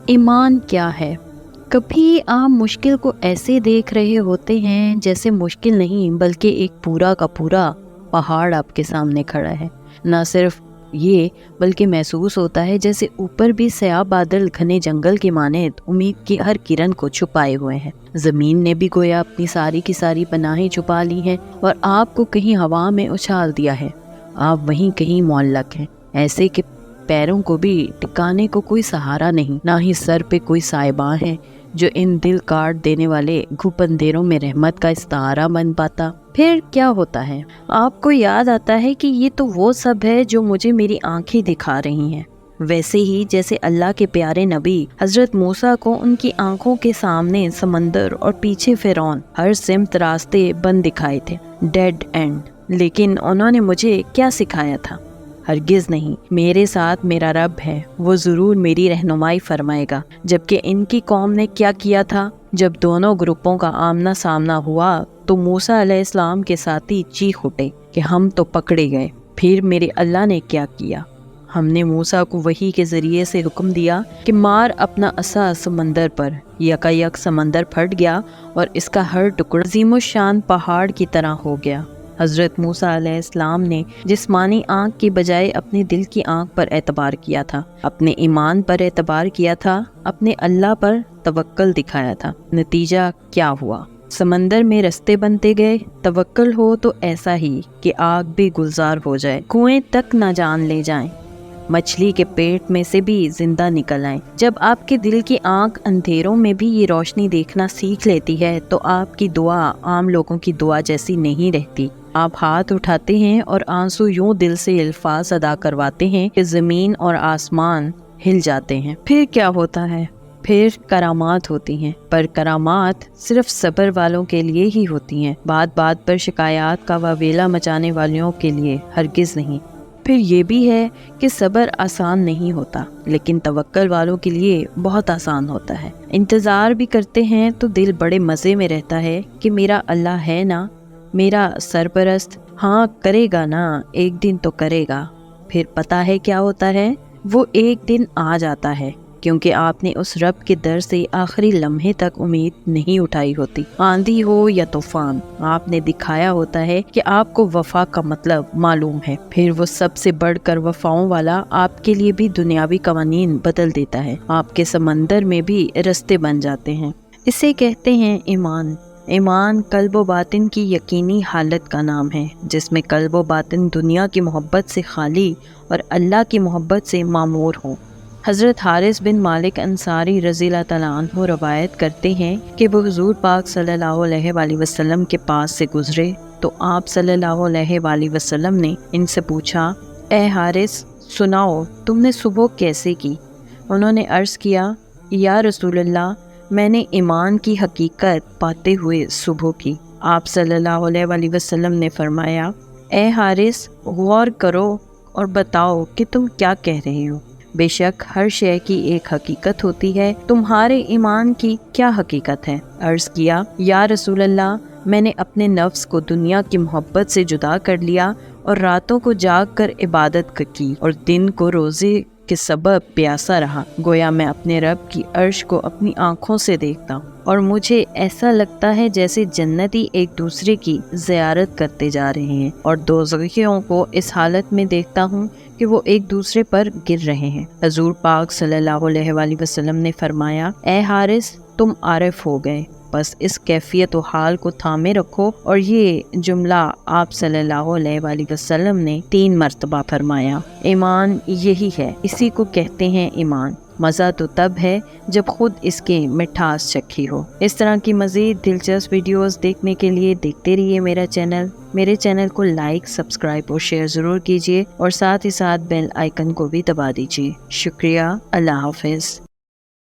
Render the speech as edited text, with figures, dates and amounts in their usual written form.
ایمان کیا ہے؟ کبھی آپ مشکل کو ایسے دیکھ رہے ہوتے ہیں جیسے مشکل نہیں بلکہ ایک پورا کا پورا پہاڑ آپ کے سامنے کھڑا ہے۔ نہ صرف یہ بلکہ محسوس ہوتا ہے جیسے اوپر بھی سیاہ بادل گھنے جنگل کی مانند امید کی ہر کرن کو چھپائے ہوئے ہیں۔ زمین نے بھی گویا اپنی ساری کی ساری پناہیں چھپا لی ہیں اور آپ کو کہیں ہوا میں اچھال دیا ہے۔ آپ وہیں کہیں معلق ہیں، ایسے کہ پیروں کو بھی ٹکانے کو کوئی سہارا نہیں، نہ ہی سر پہ کوئی سائباں ہے جو ان دل کاٹ دینے والے گھپ اندھیروں میں رحمت کا استعارہ بن پاتا۔ پھر کیا ہوتا ہے؟ آپ کو یاد آتا ہے کہ یہ تو وہ سب ہے جو مجھے میری آنکھیں دکھا رہی ہیں، ویسے ہی جیسے اللہ کے پیارے نبی حضرت موسیٰ کو ان کی آنکھوں کے سامنے سمندر اور پیچھے فرعون، ہر سمت راستے بند دکھائے تھے، ڈیڈ اینڈ۔ لیکن انہوں نے مجھے کیا سکھایا تھا؟ ہرگز نہیں، میرے ساتھ میرا رب ہے، وہ ضرور میری رہنمائی فرمائے گا۔ جبکہ ان کی قوم نے کیا کیا تھا؟ جب دونوں گروپوں کا آمنا سامنا ہوا تو موسیٰ علیہ السلام کے ساتھی چیخ اٹھے کہ ہم تو پکڑے گئے۔ پھر میرے اللہ نے کیا کیا؟ ہم نے موسیٰ کو وحی کے ذریعے سے حکم دیا کہ مار اپنا عصا سمندر پر، یکا سمندر پھٹ گیا اور اس کا ہر ٹکڑا عظیم الشان پہاڑ کی طرح ہو گیا۔ حضرت موسیٰ علیہ السلام نے جسمانی آنکھ کی بجائے اپنے دل کی آنکھ پر اعتبار کیا تھا، اپنے ایمان پر اعتبار کیا تھا، اپنے اللہ پر توکل دکھایا تھا۔ نتیجہ کیا ہوا؟ سمندر میں رستے بنتے گئے۔ توکل ہو تو ایسا ہی کہ آگ بھی گلزار ہو جائے، کنویں تک نہ جان لے جائیں، مچھلی کے پیٹ میں سے بھی زندہ نکل آئیں۔ جب آپ کے دل کی آنکھ اندھیروں میں بھی یہ روشنی دیکھنا سیکھ لیتی ہے تو آپ کی دعا عام لوگوں کی دعا جیسی نہیں رہتی۔ آپ ہاتھ اٹھاتے ہیں اور آنسو یوں دل سے الفاظ ادا کرواتے ہیں کہ زمین اور آسمان ہل جاتے ہیں۔ پھر کیا ہوتا ہے؟ پھر کرامات ہوتی ہیں، پر کرامات صرف صبر والوں کے لیے ہی ہوتی ہیں، بات بات پر شکایات کا واویلا مچانے والوں کے لیے ہرگز نہیں۔ پھر یہ بھی ہے کہ صبر آسان نہیں ہوتا، لیکن توکل والوں کے لیے بہت آسان ہوتا ہے۔ انتظار بھی کرتے ہیں تو دل بڑے مزے میں رہتا ہے کہ میرا اللہ ہے نا، میرا سرپرست، ہاں کرے گا نا، ایک دن تو کرے گا۔ پھر پتہ ہے کیا ہوتا ہے؟ وہ ایک دن آ جاتا ہے، کیونکہ آپ نے اس رب کے در سے آخری لمحے تک امید نہیں اٹھائی ہوتی۔ آندھی ہو یا طوفان، آپ نے دکھایا ہوتا ہے کہ آپ کو وفا کا مطلب معلوم ہے۔ پھر وہ سب سے بڑھ کر وفاؤں والا آپ کے لیے بھی دنیاوی قوانین بدل دیتا ہے، آپ کے سمندر میں بھی رستے بن جاتے ہیں۔ اسے کہتے ہیں ایمان۔ ایمان قلب و باطن کی یقینی حالت کا نام ہے، جس میں قلب و باطن دنیا کی محبت سے خالی اور اللہ کی محبت سے معمور ہوں۔ حضرت حارث بن مالک انصاری رضی اللہ تعالیٰ عنہ روایت کرتے ہیں کہ وہ حضور پاک صلی اللہ علیہ وآلہ وسلم کے پاس سے گزرے تو آپ صلی اللہ علیہ وآلہ وسلم نے ان سے پوچھا، اے حارث سناؤ تم نے صبح کیسے کی؟ انہوں نے عرض کیا، یا رسول اللہ میں نے ایمان کی حقیقت پاتے ہوئے صبح کی۔ آپ صلی اللہ علیہ وآلہ وسلم نے فرمایا، اے حارث غور کرو اور بتاؤ کہ تم کیا کہہ رہے ہو۔ بے شک ہر شے کی ایک حقیقت ہوتی ہے، تمہارے ایمان کی کیا حقیقت ہے؟ عرض کیا، یا رسول اللہ میں نے اپنے نفس کو دنیا کی محبت سے جدا کر لیا اور راتوں کو جاگ کر عبادت کی اور دن کو روزے کے سبب پیاسا رہا، گویا میں اپنے رب کی عرش کو اپنی آنکھوں سے دیکھتا ہوں اور مجھے ایسا لگتا ہے جیسے جنتی ایک دوسرے کی زیارت کرتے جا رہے ہیں، اور دوزخیوں کو اس حالت میں دیکھتا ہوں کہ وہ ایک دوسرے پر گر رہے ہیں۔ حضور پاک صلی اللہ علیہ وآلہ وسلم نے فرمایا، اے حارث تم عارف ہو گئے، بس اس کیفیت و حال کو تھامے رکھو۔ اور یہ جملہ آپ صلی اللہ علیہ وآلہ وسلم نے 3 مرتبہ فرمایا۔ ایمان یہی ہے، اسی کو کہتے ہیں ایمان۔ مزہ تو تب ہے جب خود اس کے مٹھاس چکھی ہو۔ اس طرح کی مزید دلچسپ ویڈیوز دیکھنے کے لیے دیکھتے رہیے میرے چینل کو لائک، سبسکرائب اور شیئر ضرور کیجیے، اور ساتھ ہی ساتھ بیل آئیکن کو بھی دبا دیجیے۔ شکریہ، اللہ حافظ۔